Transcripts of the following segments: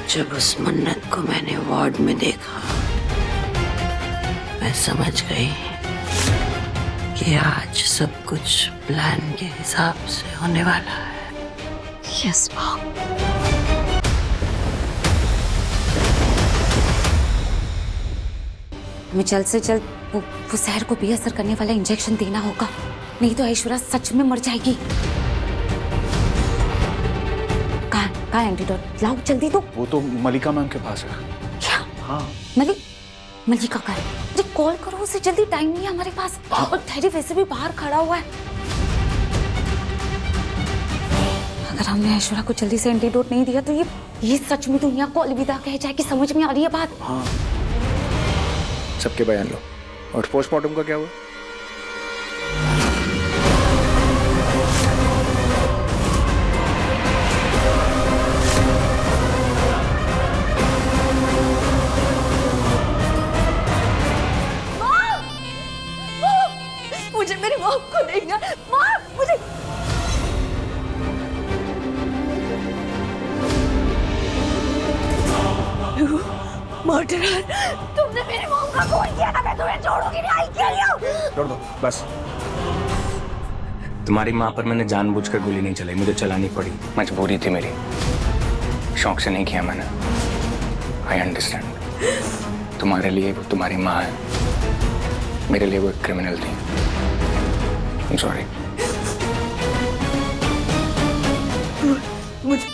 जब उस मन्नत को मैंने वार्ड में देखा, मैं समझ गई कि आज सब कुछ प्लान के हिसाब से होने वाला है। यस माँ। हमें जल्द से जल्द वो शहर को बेअसर करने वाला इंजेक्शन देना होगा, नहीं तो ऐश्वर्या सच में मर जाएगी। कहाँ एंटीडोट लाओ जल्दी तो। वो तो मलिका मैम के पास है। क्या? हाँ। मलिका का है? अरे कॉल करो उसे जल्दी, टाइम नहीं है हमारे पास। हाँ। और थैरी वैसे भी बाहर खड़ा हुआ है। अगर हमने ऐश्वर्या को जल्दी से एंटीडोट नहीं दिया तो ये सच में दुनिया को अलविदा कह जाएगी। समझ में आ रही है बात? हाँ। सबके बयान लो। और पोस्टमार्टम का क्या हुआ? मुझे मेरी मॉम को देखना। माँ मुझे मर्डरर, तुमने मेरी मॉम का खून किया था। मैं तुम्हें छोड़ूंगी नहीं। आई किल यू। छोड़ दो बस। तुम्हारी माँ पर मैंने जानबूझकर गोली नहीं चलाई, मुझे चलानी पड़ी, मजबूरी थी मेरी, शौक से नहीं किया मैंने। I understand. तुम्हारे लिए वो तुम्हारी माँ है, मेरे लिए वो एक क्रिमिनल थी। I'm sorry।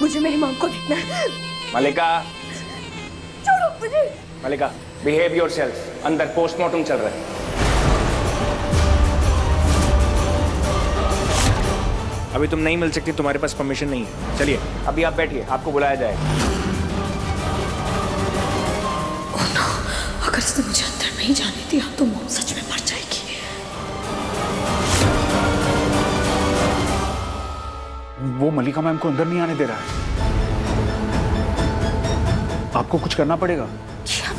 मुझे मेरी मॉम को देखना है। मलिका, छोड़ो मुझे। मलिका, बिहेव योरसेल्फ। अंदर पोस्टमार्टम चल रहा है। अभी तुम नहीं मिल सकती, तुम्हारे पास परमिशन नहीं है। चलिए अभी आप बैठिए, आपको बुलाया जाएगा। अगर इसने मुझे अंदर नहीं जाने दिया तो मॉम सच में मर जाएगी। वो मलिका मैम को अंदर नहीं आने दे रहा है। आपको कुछ करना पड़ेगा। क्या?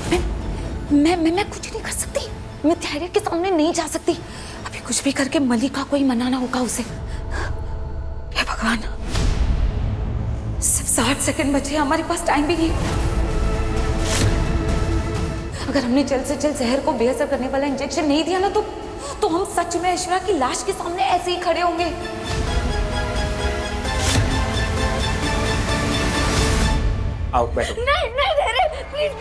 मैं कुछ नहीं कर सकती। मैं धैर्य के सामने नहीं जा सकती। अभी कुछ भी करके मलिका को ही मनाना होगा उसे। हे भगवान, सिर्फ 60 सेकंड बचे, हमारे पास टाइम भी नहीं। अगर हमने जल्द से जल्द जहर को बेअसर करने वाला इंजेक्शन नहीं दिया ना तो हम सच में ऐश्वर्या की लाश के सामने ऐसे ही खड़े होंगे। आओ बैठो। नहीं धैर्य, प्लीज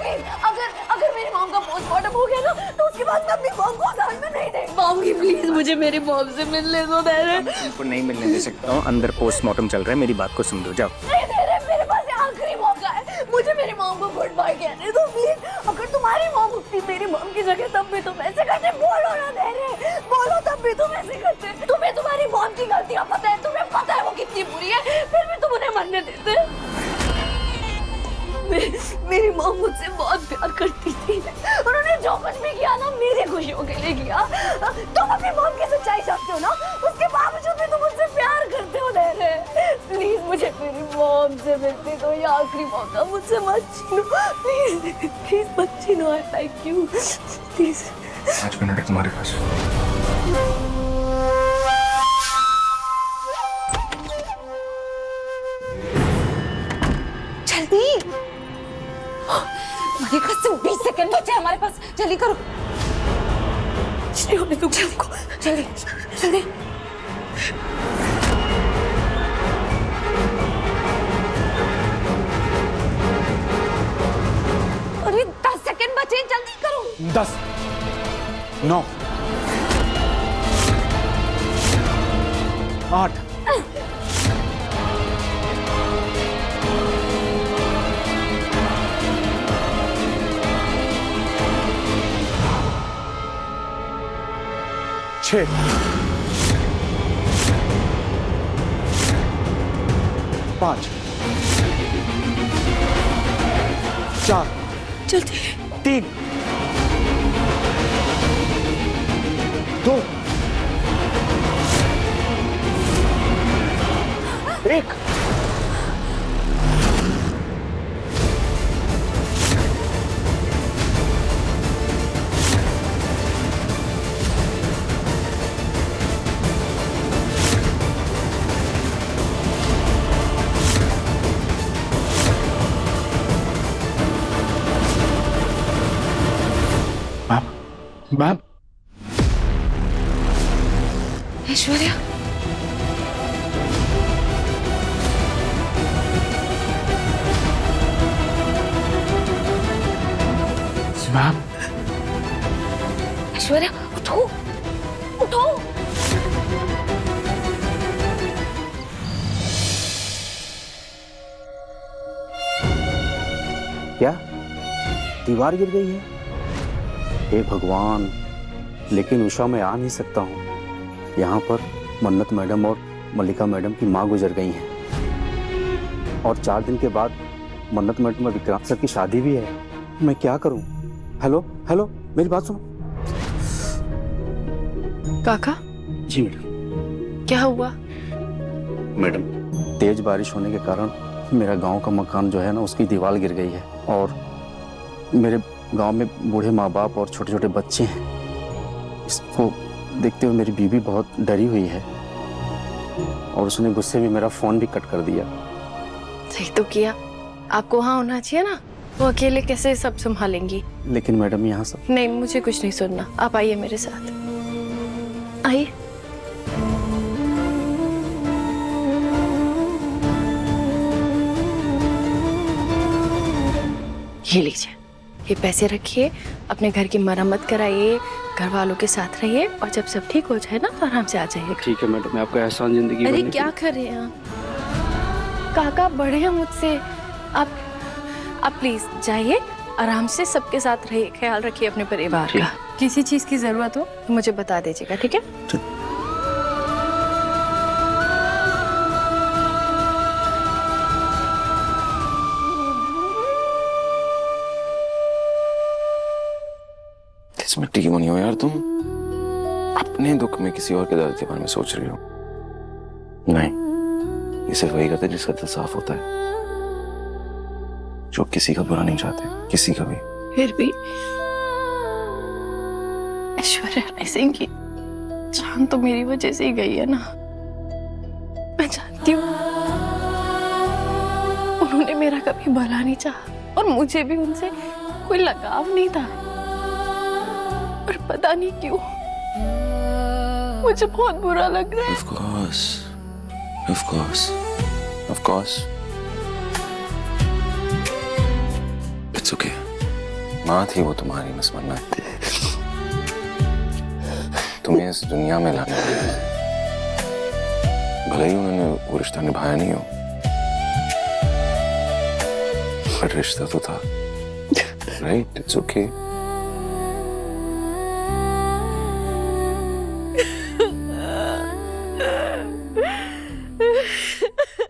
अगर मेरी मॉम का पोस्टमार्टम हो गया ना तो उसके बाद मैं अपनी मॉम को घर में नहीं देख पाऊंगी। प्लीज मुझे मेरी मॉम से मिलने दो धैर्य। तुमको नहीं मिलने दे सकता हूँ, अंदर पोस्टमार्टम चल रहा है, मेरी बात को समझो। जाओ। नहीं धैर्य, मेरे पास ये आखिरी मौका है। मुझे मेरी मॉम को गुड बाय कहने दो प्लीज। अगर तुम्हारी मॉम उठती मेरी मॉम की जगह तब भी तुम ऐसे करते। बोलो ना धैर्य, बोलो तब भी तुम ऐसे करते। तुम्हें तुम्हारी मॉम की गलतियां पता है, तुम्हें पता है वो कितनी बुरी है, फिर भी तुम उन्हें मरने देते। मेरी मॉम मुझसे बहुत प्यार करती थी। उन्होंने जो कुछ भी किया ना मेरी खुशियों के लिए किया। तुम अपनी मॉम की सच्चाई जानते हो ना, उसके बावजूद भी तुम मुझसे प्यार करते हो। प्लीज मुझे मेरी मॉम से मिलने दो। ये आखिरी मौका, मुझसे मत छीनो प्लीज मत छीनो। I like you please. 5 minute तुम्हारे पास। जल्दी, मलिका सिर्फ 20 सेकंड बचे हमारे पास। जल्दी करो। होने दो हमको। जल्दी। अरे 10 सेकंड बचे, जल्दी करो। 10, 9, 8, 6, 5, 4, जल्दी। 3, 2, 1। मैम ऐश्वर्या, मैम ऐश्वर्या उठो, उठो। क्या दीवार गिर गई है? हे भगवान, लेकिन उषा मैं आ नहीं सकता हूँ। यहाँ पर मन्नत मैडम और मल्लिका मैडम की माँ गुजर गई हैं और 4 दिन के बाद मन्नत मैडम और विक्रांत सर की शादी भी है। मैं क्या करूँ? हेलो हेलो, मेरी बात सुनो। काका, जी मैडम। क्या हुआ? मैडम, तेज बारिश होने के कारण मेरा गांव का मकान जो है ना, उसकी दीवार गिर गई है और मेरे गांव में बूढ़े माँ बाप और छोटे छोटे बच्चे हैं। इसको देखते हुए मेरी बीवी बहुत डरी हुई है और उसने गुस्से में मेरा फोन भी कट कर दिया। सही तो किया, आपको वहाँ होना चाहिए ना। वो अकेले कैसे सब संभालेंगी? लेकिन मैडम यहाँ सब नहीं, मुझे कुछ नहीं सुनना। आप आइए मेरे साथ, आइए। ये लीजिए, ये पैसे रखिए, अपने घर की मरम्मत कराइए, घर वालों के साथ रहिए और जब सब ठीक हो जाए ना तो आराम से आ जाइए। ठीक है मैडम, मैं आपका एहसान जिंदगी अरे भर नहीं क्या कर रहे हैं आप? काका बड़े हैं मुझसे। आप प्लीज जाइए, आराम से सबके साथ रहिए, ख्याल रखिए अपने परिवार का। किसी चीज की जरूरत हो तो मुझे बता दीजिएगा, ठीक है? किस मिट्टी की बनी हो यार तुम? अपने दुख में किसी और के दर्द के बारे में सोच रही हो। नहीं, ये सिर्फ वही करते जिसका दिल साफ होता है, जो किसी का बुरा नहीं चाहते, किसी का भी। फिर भी ऐश्वर्या राय सिंह की जान तो मेरी वजह से ही गई है ना। मैं जानती हूँ उन्होंने मेरा कभी भला नहीं चाहा और मुझे भी उनसे कोई लगाव नहीं था, पर पता नहीं क्यों मुझे बहुत बुरा लग रहा है। Of course, of course, of course. It's okay. माँ थी वो तुम्हारी, मिस मन्नत। तुम्हें इस दुनिया में लाने वाली, भले ही उन्होंने वो रिश्ता निभाया नहीं हो, पर रिश्ता तो था, right? It's okay.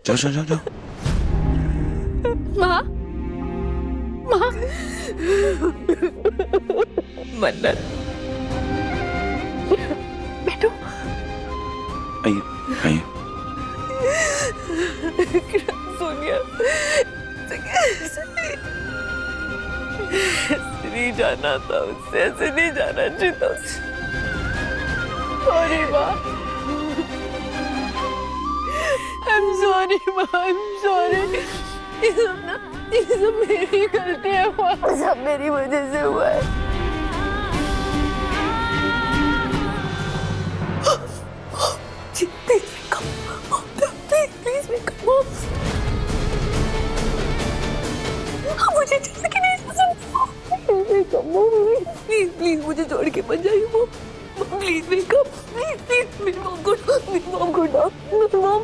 जाओ जाओ जाओ जाओ। माँ, माँ, मन्नत, बैठो। आइए आइए। सोनिया, नहीं जाना था उससे, ऐसे नहीं जाना चाहिए था उससे। सॉरी माँ, I'm sorry माँ, I'm sorry। ये सब मेरी गलती है माँ, सब मेरी वजह से हुआ है। प्लीज मुझे छोड़ के नहीं जा सकते। प्लीज मुझे छोड़ के मत जाइए वो। प्लीज प्लीज मेरी मॉम को डांट, मॉम।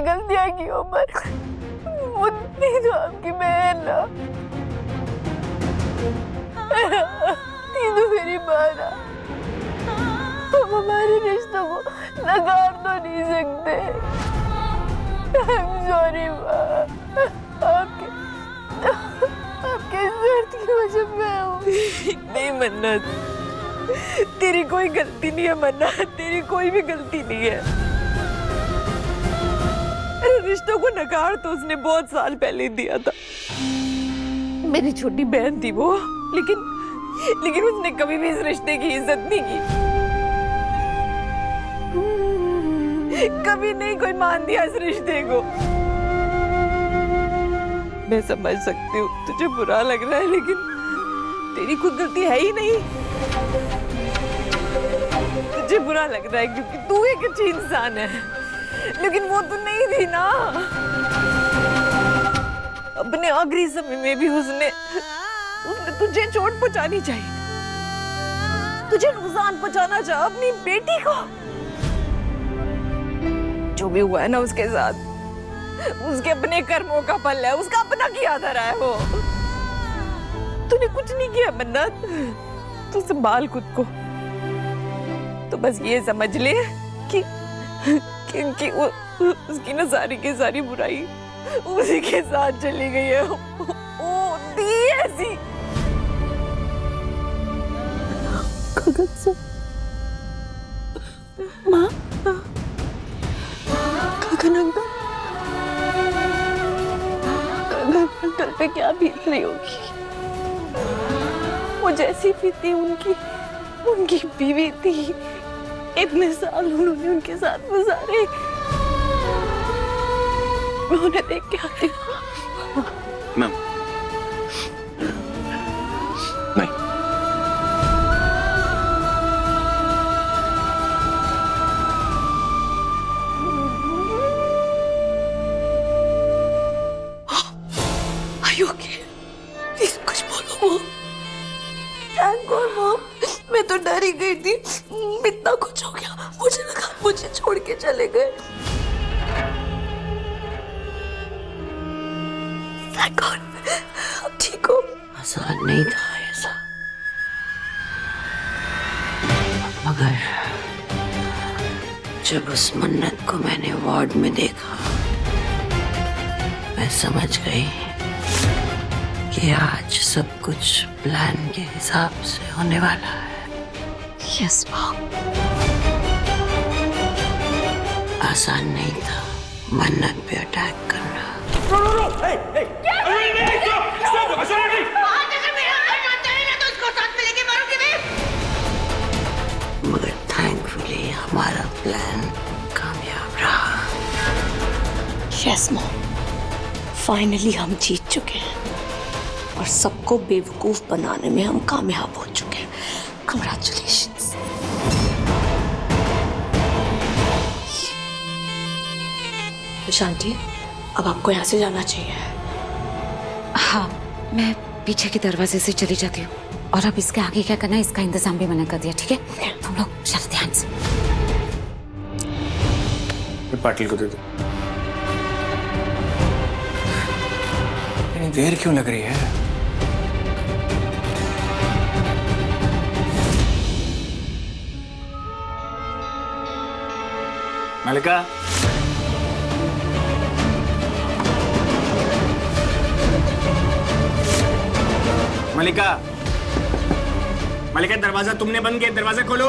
गलतियां की उम्र मुझे जो आपकी बहन ना तीनों मेरी माँ ना, हम हमारे रिश्तों को नकार तो नहीं सकते। I'm sorry माँ, आपके इस दर्द की वजह मैं हूँ। नहीं मन्नत, तेरी कोई गलती नहीं है मन्ना, तेरी कोई भी गलती नहीं है। अरे रिश्तों को नकार तो उसने बहुत साल पहले दिया था। मेरी छोटी बहन थी वो, लेकिन उसने कभी भी इस रिश्ते की इज्जत नहीं की। कभी नहीं कोई मान दिया इस रिश्ते को। मैं समझ सकती हूँ तुझे बुरा लग रहा है, लेकिन तेरी खुद गलती है ही नहीं। तुझे बुरा लग रहा है क्योंकि तू एक अच्छी इंसान है, लेकिन वो तो नहीं थी ना। अपने आखिरी समय में भी उसने तुझे चोट पहुंचानी चाहिए, तुझे नुकसान पहुंचाना चाहा अपनी बेटी को। जो भी हुआ है ना उसके साथ, उसके अपने कर्मों का फल है, उसका अपना किया धरा है वो। तूने कुछ नहीं किया मन्नत, तू संभाल खुद को। तो बस ये समझ ले कि उसकी ना सारी की सारी बुराई उसी के साथ चली गई है। वो थी ऐसी। माँ, गगन अंकल पे क्या बीत रही होगी। वो जैसी भी थी उनकी बीवी थी। इतने साल उन्होंने उनके साथ गुजारे। मैं उन्हें देख के आती हूँ। मैम नहीं, Are you okay? Please कुछ बोलो मॉम। थैंक गॉड मॉम, मैं तो डर ही गई थी। इतना कुछ हो गया, मुझे लगा मुझे छोड़ के चले गए। थैंक गॉड अब ठीक हो। आसान नहीं था ऐसा, मगर जब उस मन्नत को मैंने वार्ड में देखा, मैं समझ गई कि आज सब कुछ प्लान के हिसाब से होने वाला है। Yes mom. आसान नहीं था मन्नत पे अटैक करना, मगर थैंकफुली हमारा प्लान कामयाब रहा। यस मॉम, फाइनली हम जीत चुके हैं और सबको बेवकूफ बनाने में हम कामयाब हो चुके हैं। कंग्रेचुलेशंस। शांति, अब आपको यहाँ से जाना चाहिए। हाँ, मैं पीछे के दरवाजे से चली जाती हूँ, और अब इसके आगे क्या करना है इसका इंतजाम भी मैंने कर दिया। ठीक है, तुम लोग चलो ध्यान से। पाटिल को दे दो। इतनी देर क्यों लग रही है? मलिका, मलिका, मलिका, दरवाजा तुमने बंद किया, दरवाजा खोलो।